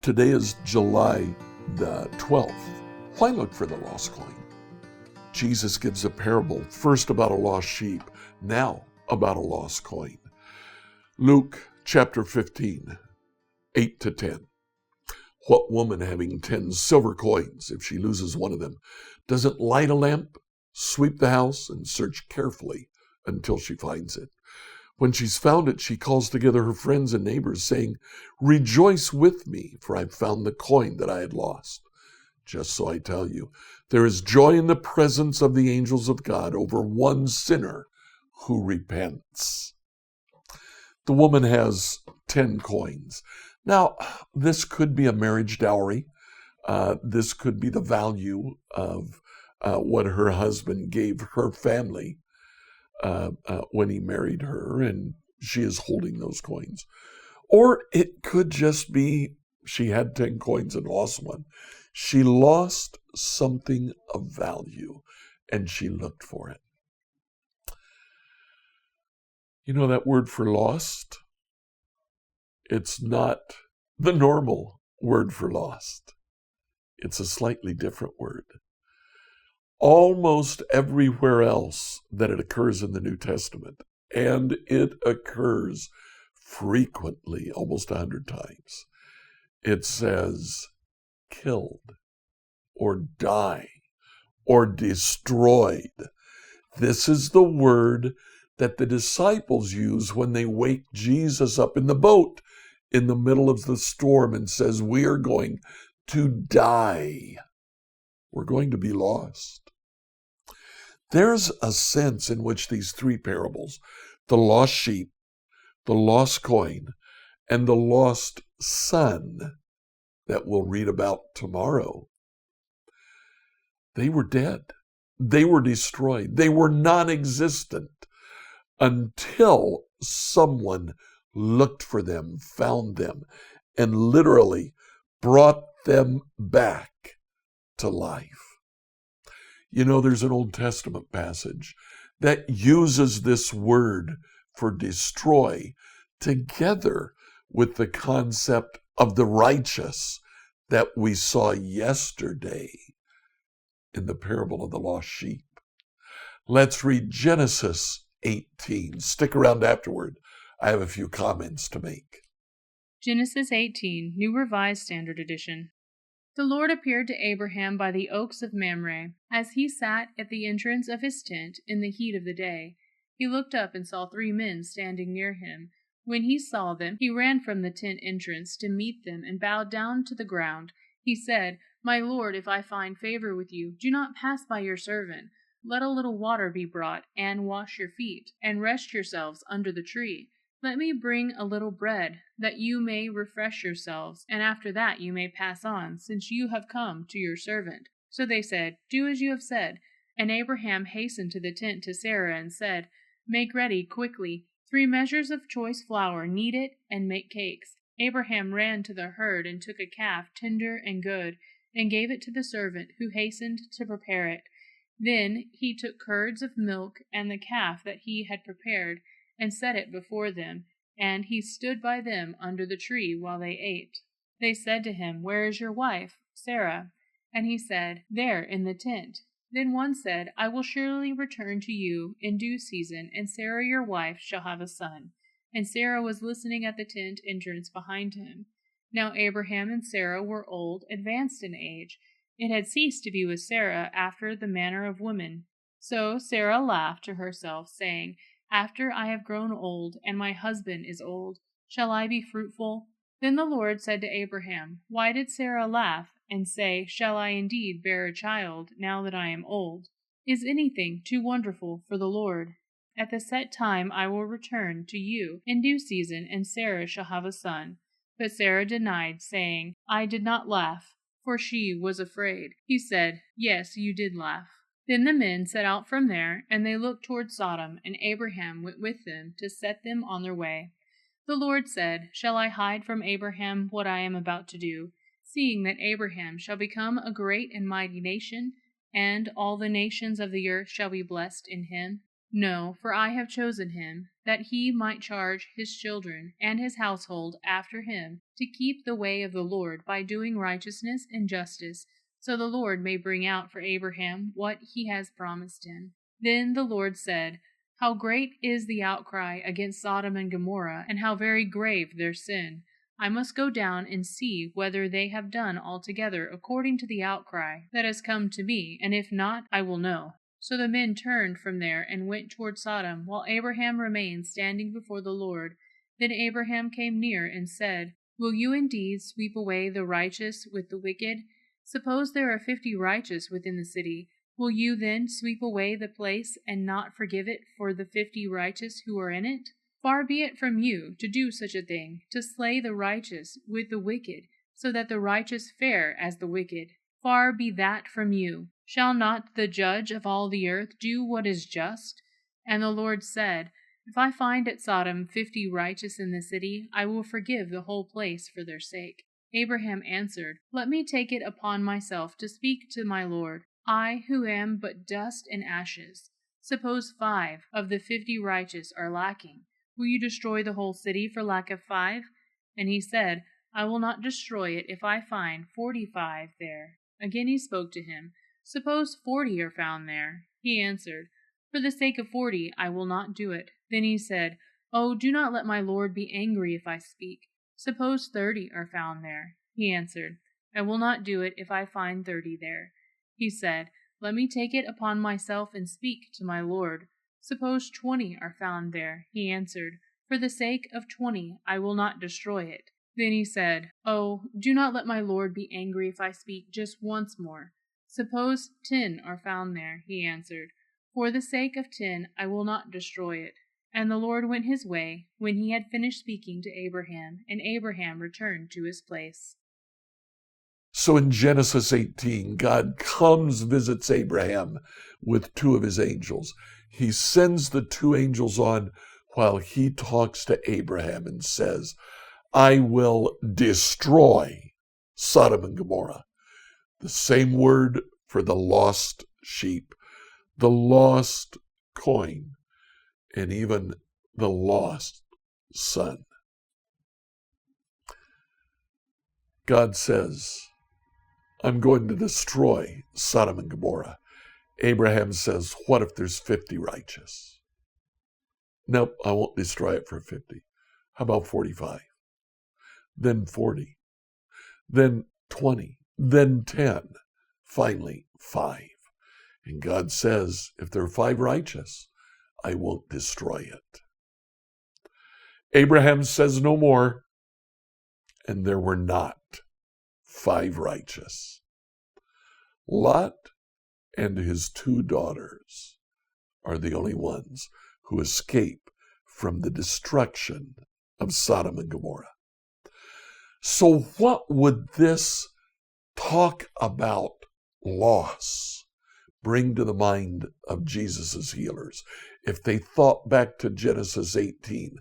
Today is July the 12th. Why look for the lost coin? Jesus gives a parable, first about a lost sheep, now about a lost coin. Luke chapter 15, 8 to 10. What woman having 10 silver coins, if she loses one of them, doesn't light a lamp, sweep the house, and search carefully until she finds it? When she's found it, she calls together her friends and neighbors, saying, "Rejoice with me, for I've found the coin that I had lost." Just so I tell you, there is joy in the presence of the angels of God over one sinner who repents. The woman has 10 coins. Now, this could be a marriage dowry. This could be the value of what her husband gave her family when he married her, and she is holding those coins. Or it could just be she had 10 coins and lost one. She lost something of value, and she looked for it. You know that word for lost? It's not the normal word for lost. It's a slightly different word. Almost everywhere else that it occurs in the New Testament, and it occurs frequently, almost 100 times, it says killed or die or destroyed. This is the word that the disciples use when they wake Jesus up in the boat in the middle of the storm and says, "We are going to die. We're going to be lost." There's a sense in which these three parables, the lost sheep, the lost coin, and the lost son that we'll read about tomorrow, they were dead. They were destroyed. They were non-existent until someone looked for them, found them, and literally brought them back to life. You know, there's an Old Testament passage that uses this word for destroy together with the concept of the righteous that we saw yesterday in the parable of the lost sheep. Let's read Genesis 18. Stick around afterward. I have a few comments to make. Genesis 18, New Revised Standard Edition. The Lord appeared to Abraham by the oaks of Mamre, as he sat at the entrance of his tent in the heat of the day. He looked up and saw 3 men standing near him. When he saw them, he ran from the tent entrance to meet them and bowed down to the ground. He said, "My Lord, if I find favor with you, do not pass by your servant. Let a little water be brought, and wash your feet, and rest yourselves under the tree. Let me bring a little bread, that you may refresh yourselves, and after that you may pass on, since you have come to your servant." So they said, "Do as you have said." And Abraham hastened to the tent to Sarah and said, "Make ready quickly 3 measures of choice flour, knead it, and make cakes." Abraham ran to the herd and took a calf, tender and good, and gave it to the servant, who hastened to prepare it. Then he took curds of milk and the calf that he had prepared, and set it before them, and he stood by them under the tree while they ate. They said to him, "Where is your wife, Sarah?" And he said, "There in the tent." Then one said, "I will surely return to you in due season, and Sarah your wife shall have a son." And Sarah was listening at the tent entrance behind him. Now Abraham and Sarah were old, advanced in age. It had ceased to be with Sarah after the manner of women. So Sarah laughed to herself, saying, "After I have grown old, and my husband is old, shall I be fruitful?" Then the Lord said to Abraham, "Why did Sarah laugh, and say, Shall I indeed bear a child, now that I am old? Is anything too wonderful for the Lord? At the set time I will return to you in due season, and Sarah shall have a son." But Sarah denied, saying, "I did not laugh," for she was afraid. He said, "Yes, you did laugh." Then the men set out from there, and they looked toward Sodom, and Abraham went with them to set them on their way. The Lord said, "Shall I hide from Abraham what I am about to do, seeing that Abraham shall become a great and mighty nation, and all the nations of the earth shall be blessed in him?" No, for I have chosen him, that he might charge his children and his household after him to keep the way of the Lord by doing righteousness and justice, so the Lord may bring out for Abraham what he has promised him. Then the Lord said, How great is the outcry against Sodom and Gomorrah, and how very grave their sin! I must go down and see whether they have done altogether according to the outcry that has come to me, and if not, I will know. So the men turned from there and went toward Sodom, while Abraham remained standing before the Lord. Then Abraham came near and said, Will you indeed sweep away the righteous with the wicked? Suppose there are 50 righteous within the city. Will you then sweep away the place and not forgive it for the 50 righteous who are in it? Far be it from you to do such a thing, to slay the righteous with the wicked, so that the righteous fare as the wicked. Far be that from you. Shall not the judge of all the earth do what is just? And the Lord said, If I find at Sodom 50 righteous in the city, I will forgive the whole place for their sake. Abraham answered, Let me take it upon myself to speak to my Lord, I who am but dust and ashes. Suppose 5 of the 50 righteous are lacking. Will you destroy the whole city for lack of 5? And he said, I will not destroy it if I find 45 there. Again he spoke to him, Suppose 40 are found there. He answered, For the sake of 40 I will not do it. Then he said, Oh, do not let my Lord be angry if I speak. Suppose 30 are found there. He answered, I will not do it if I find 30 there. He said, Let me take it upon myself and speak to my Lord. Suppose 20 are found there. He answered, For the sake of 20 I will not destroy it. Then he said, Oh, do not let my Lord be angry if I speak just once more. Suppose 10 are found there. He answered, For the sake of 10 I will not destroy it. And the Lord went his way when he had finished speaking to Abraham, and Abraham returned to his place. So in Genesis 18, God comes, visits Abraham with 2 of his angels. He sends the 2 angels on while he talks to Abraham and says, I will destroy Sodom and Gomorrah. The same word for the lost sheep, the lost coin, and even the lost son. God says, I'm going to destroy Sodom and Gomorrah. Abraham says, what if there's 50 righteous? Nope, I won't destroy it for 50. How about 45? Then 40. Then 20. Then 10. Finally, 5. And God says, if there are 5 righteous, I won't destroy it. Abraham says no more, and there were not 5 righteous. Lot and his 2 daughters are the only ones who escape from the destruction of Sodom and Gomorrah. So what would this talk about loss bring to the mind of Jesus' healers? If they thought back to Genesis 18,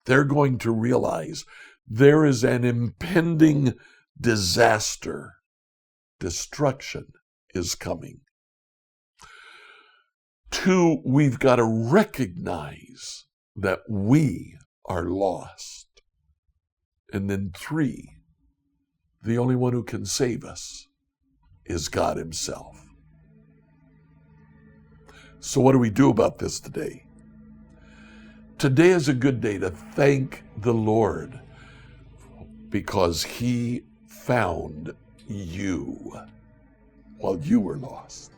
they're going to realize there is an impending disaster. Destruction is coming. 2, we've got to recognize that we are lost. And then 3, the only one who can save us is God himself. So what do we do about this today? Today is a good day to thank the Lord because he found you while you were lost.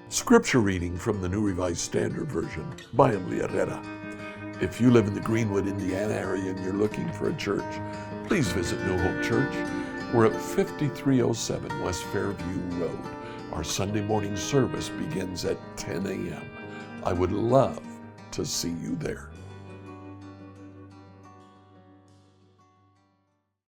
Scripture reading from the New Revised Standard Version by Emily Herrera. If you live in the Greenwood, Indiana area and you're looking for a church, please visit New Hope Church. We're at 5307 West Fairview Road. Our Sunday morning service begins at 10 a.m. I would love to see you there.